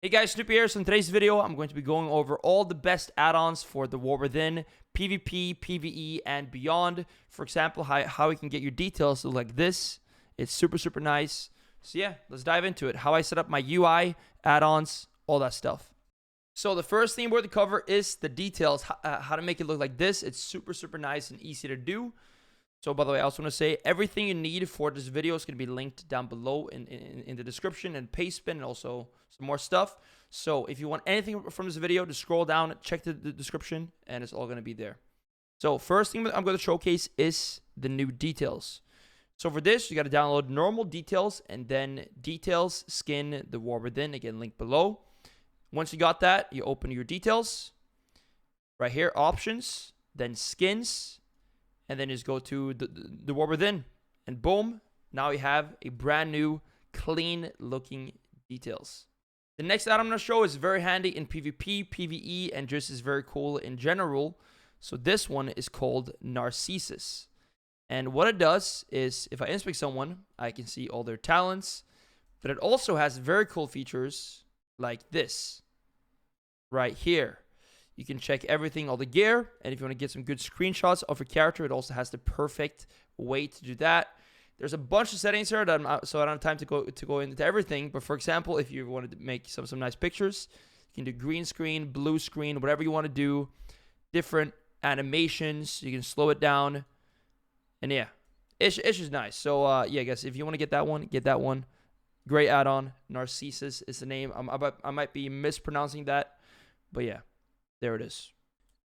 Hey guys, Snupy here. So in today's video, I'm going to be going over all the best add-ons for the War Within, PvP, PvE, and beyond. For example, how you can get your details to look like this. It's super nice. So yeah, let's dive into it. How I set up my UI, add-ons, all that stuff. So the first thing we're going to cover is the details, how to make it look like this. It's super nice and easy to do. So by the way, I also want to say everything you need for this video is going to be linked down below in the description and paste bin and also some more stuff. So if you want anything from this video, just scroll down, check the description, and it's all going to be there. So first thing I'm going to showcase is the new details. So for this, you got to download normal details and then details, skin, the War Within, again, link below. Once you got that, you open your details. Right here, options, then skins. And then just go to the War Within, and boom, now you have a brand new, clean looking details. The next add-on I'm going to show is very handy in PvP, PvE, and just is very cool in general. So this one is called Narcissus. And what it does is, if I inspect someone, I can see all their talents, but it also has very cool features like this right here. You can check everything, all the gear, and if you want to get some good screenshots of your character, it also has the perfect way to do that. There's a bunch of settings here that so I don't have time to go into everything. But for example, if you wanted to make some nice pictures, you can do green screen, blue screen, whatever you want to do. Different animations, you can slow it down, and yeah, it's just nice. So yeah, guys, if you want to get that one, get that one. Great add-on. Narcissus is the name. I might be mispronouncing that, but yeah. There it is.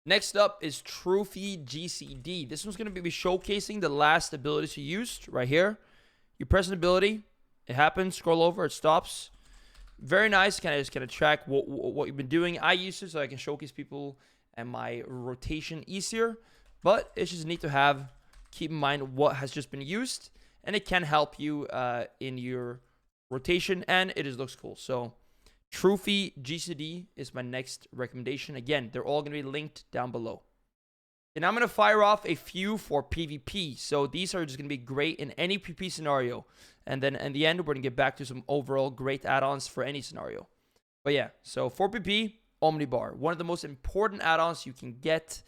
Next up is TrufiGCD. This one's going to be showcasing the last abilities you used right here. You press an ability, it happens, scroll over, it stops. Very nice. Kind of track what you've been doing. I use it so I can showcase people and my rotation easier. But it's just neat to have. Keep in mind what has just been used, and it can help you in your rotation, and it just looks cool. So TrufiGCD is my next recommendation. Again, they're all going to be linked down below. And I'm going to fire off a few for PvP. So these are just going to be great in any PvP scenario. And then in the end, we're going to get back to some overall great add-ons for any scenario. But yeah, so for PvP, Omnibar. One of the most important add-ons you can get.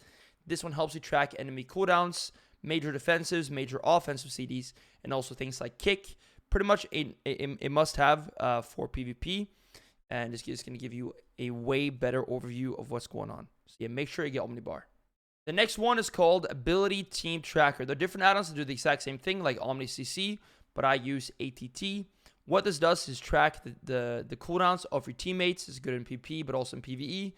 This one helps you track enemy cooldowns, major defensives, major offensive CDs, and also things like kick. Pretty much a must-have for PvP. And it's just going to give you a way better overview of what's going on. So yeah, make sure you get Omnibar. The next one is called Ability Team Tracker. There are different add-ons that do the exact same thing, like OmniCC, but I use ATT. What this does is track the cooldowns of your teammates. It's good in PvP, but also in PvE.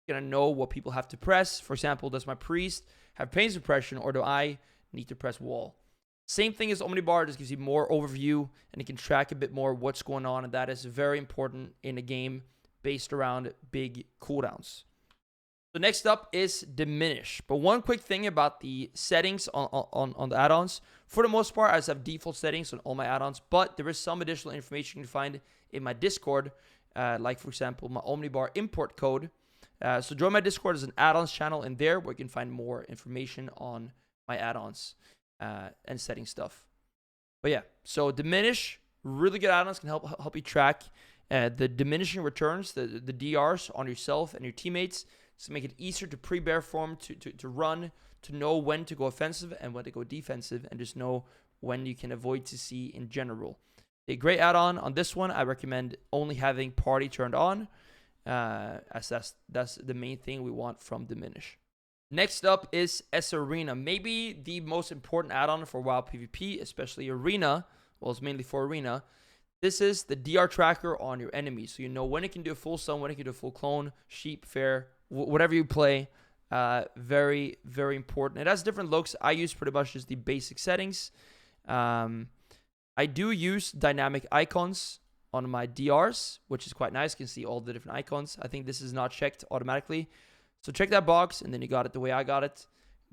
You're going to know what people have to press. For example, does my priest have pain suppression, or do I need to press wall? Same thing as Omnibar, just gives you more overview, and it can track a bit more what's going on, and that is very important in a game based around big cooldowns. So next up is Diminish. But one quick thing about the settings on the add-ons. For the most part, I just have default settings on all my add-ons, but there is some additional information you can find in my Discord, like for example, my Omnibar import code. So join my Discord as an add-ons channel in there where you can find more information on my add-ons. And setting stuff. But yeah, so Diminish, really good add-ons, can help you track the diminishing returns, the DRs on yourself and your teammates, to make it easier to pre-bear form, to run, to know when to go offensive and when to go defensive, and just know when you can avoid CC in general. A great add-on on this one. I recommend only having party turned on, as that's the main thing we want from Diminish. Next up is sArena, maybe the most important add-on for WoW PvP, especially Arena. Well, it's mainly for Arena. This is the DR tracker on your enemies, so you know when it can do a full stun, when it can do a full clone, sheep, fair, whatever you play. Very important. It has different looks. I use pretty much just the basic settings. I do use dynamic icons on my DRs, which is quite nice. You can see all the different icons. I think this is not checked automatically. So check that box, and then you got it the way I got it.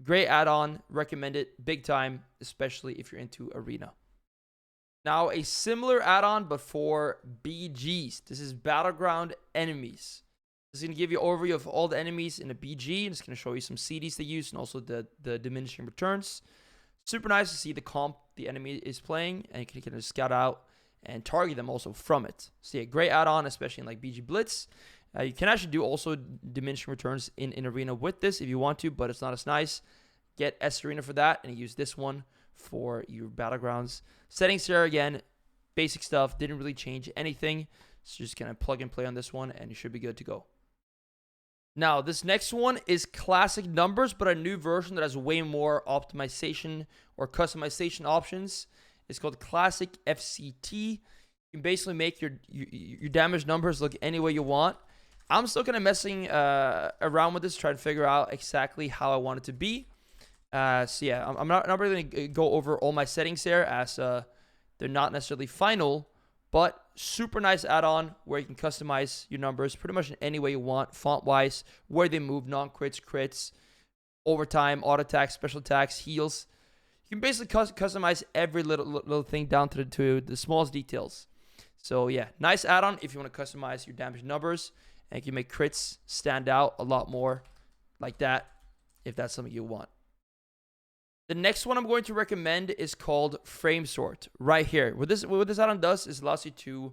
Great add-on. Recommend it big time, especially if you're into Arena. Now, a similar add-on, but for BGs. This is Battlegroundenemies. This is going to give you an overview of all the enemies in a BG, and it's going to show you some CDs they use and also the diminishing returns. Super nice to see the comp the enemy is playing, and you can kind of scout out and target them also from it. So yeah, great add-on, especially in like BG Blitz. You can actually do also diminishing returns in Arena with this if you want to, but it's not as nice. Get sArena for that, and use this one for your Battlegrounds. Settings here, again, basic stuff. Didn't really change anything. So just kind of plug and play on this one, and you should be good to go. Now, this next one is classic numbers, but a new version that has way more optimization or customization options. It's called ClassicFCT. You can basically make your damage numbers look any way you want. I'm still kind of messing around with this, trying to figure out exactly how I want it to be. So yeah, I'm not really going to go over all my settings here, as they're not necessarily final, but super nice add-on where you can customize your numbers pretty much in any way you want, font-wise, where they move, non-crits, crits, overtime, auto attacks, special attacks, heals. You can basically customize every little thing down to the smallest details. So yeah, nice add-on if you want to customize your damage numbers, and you can make crits stand out a lot more like that if that's something you want. The next one I'm going to recommend is called Framesort right here. What this add-on does is allows you to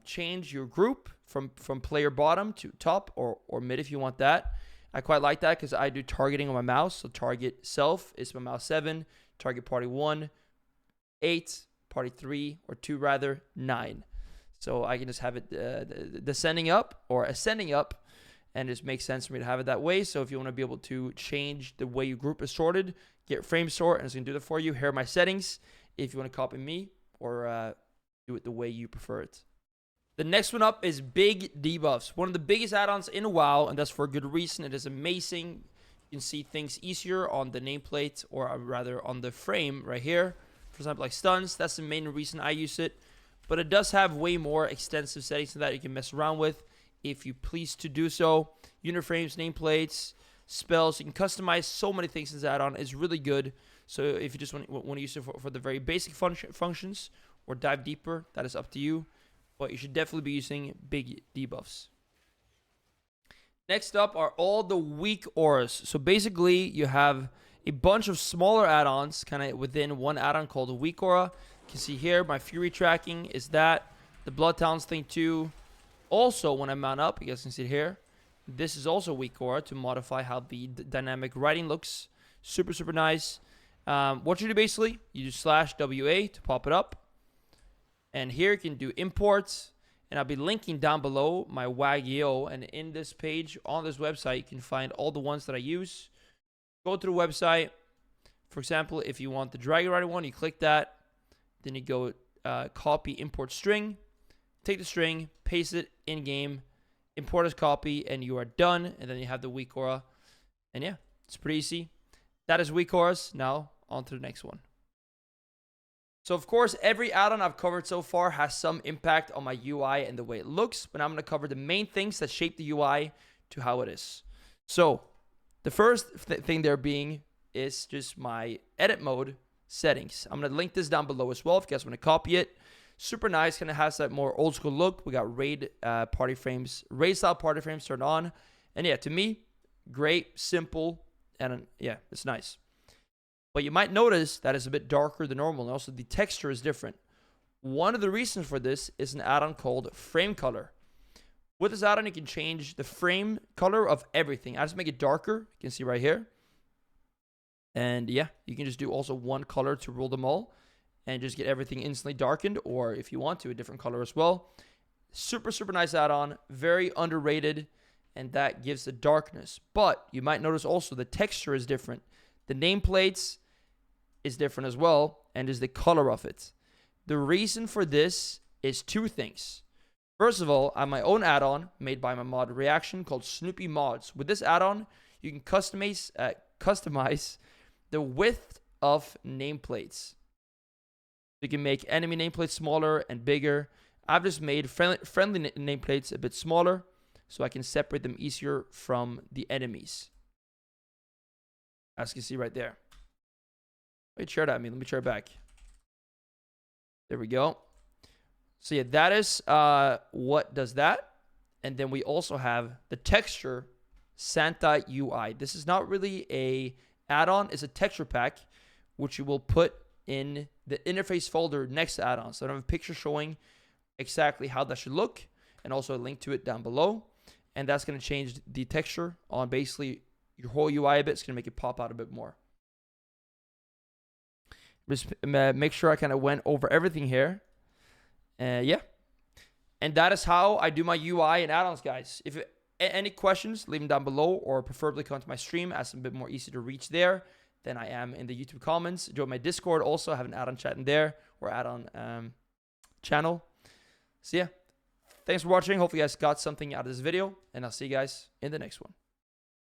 change your group from player bottom to top or mid if you want that. I quite like that because I do targeting on my mouse. So target self is my mouse 7, target party 1, 8, party 3, or 2 rather, 9. So I can just have it descending up or ascending up, and it just makes sense for me to have it that way. So if you want to be able to change the way your group is sorted, get Framesort, and it's going to do that for you. Here are my settings if you want to copy me or do it the way you prefer it. The next one up is BigDebuffs, one of the biggest add-ons in WoW, and that's for a good reason. It is amazing. You can see things easier on the nameplate, or rather on the frame right here. For example, like stuns, that's the main reason I use it. But it does have way more extensive settings than that you can mess around with if you please to do so. Unit frames, nameplates, spells. You can customize so many things in this add-on. It's really good. So if you just want to use it for the very basic functions or dive deeper, that is up to you. But you should definitely be using BigDebuffs. Next up are all the Weakauras. So basically, you have a bunch of smaller add-ons kind of within one add-on called Weakaura. You can see here, my Fury tracking is that. The Blood Talents thing too. Also, when I mount up, you guys can see it here. This is also Weakaura to modify how the dynamic writing looks. Super, super nice. What you do basically, you do /WA to pop it up. And here you can do imports. And I'll be linking down below my WAG.io. And in this page on this website, you can find all the ones that I use. Go to the website. For example, if you want the Dragon Rider one, you click that. Then you go copy import string. Take the string, paste it in game, import as copy, and you are done. And then you have the Weakaura. And yeah, it's pretty easy. That is Weakauras. Now, on to the next one. So, of course, every add-on I've covered so far has some impact on my UI and the way it looks. But I'm going to cover the main things that shape the UI to how it is. So, the first thing there being is just my edit mode settings. I'm going to link this down below as well if you guys want to copy it. Super nice, kind of has that more old school look. We got raid party frames, raid style party frames turned on. And yeah, to me, great, simple, and yeah, it's nice. But you might notice that it's a bit darker than normal, and also the texture is different. One of the reasons for this is an add-on called Frame Color. With this add-on, you can change the frame color of everything. I just make it darker. You can see right here. And yeah, you can just do also one color to rule them all and just get everything instantly darkened, or if you want to, a different color as well. Super, super nice add-on. Very underrated, and that gives the darkness. But you might notice also the texture is different. The nameplates is different as well, and is the color of it. The reason for this is two things. First of all, I have my own add-on made by my mod Reaction called Snupymods. With this add-on, you can customize the width of nameplates. You can make enemy nameplates smaller and bigger. I've just made friendly nameplates a bit smaller so I can separate them easier from the enemies. As you can see right there. Wait, share that at me. Let me share it back. There we go. So yeah, that is what does that. And then we also have the texture Santa UI. This is not really a add-on. It's a texture pack which you will put in the interface folder next to add-ons. So I have a picture showing exactly how that should look, and also a link to it down below. And that's going to change the texture on basically your whole UI a bit. It's going to make it pop out a bit more. Just make sure I kind of went over everything here. Yeah. And that is how I do my UI and add-ons, guys. If any questions, leave them down below, or preferably come to my stream, as I'm a bit more easy to reach there than I am in the YouTube comments. Join my Discord also. I have an add-on chat in there, or add-on channel. So yeah, thanks for watching. Hopefully you guys got something out of this video, and I'll see you guys in the next one.